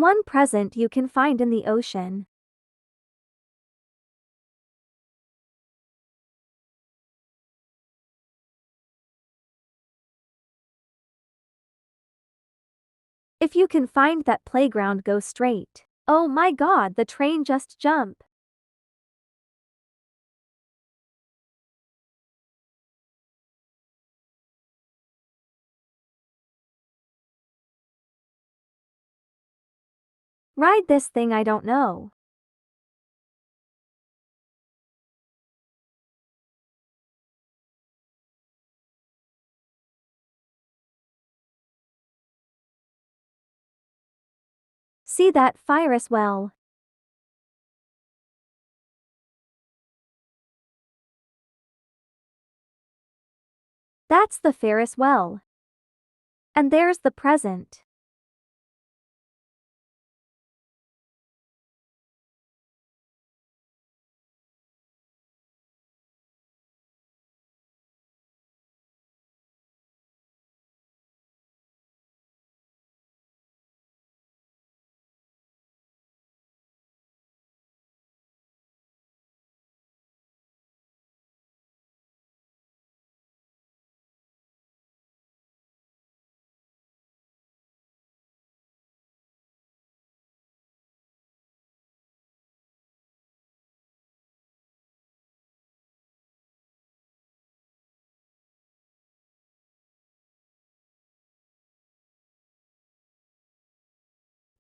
One present you can find in the ocean. If you can find that playground, go straight. Oh my god, the train just jump. Ride this thing, I don't know. See that Ferris wheel? That's the Ferris wheel. And there's the present.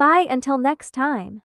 Bye until next time.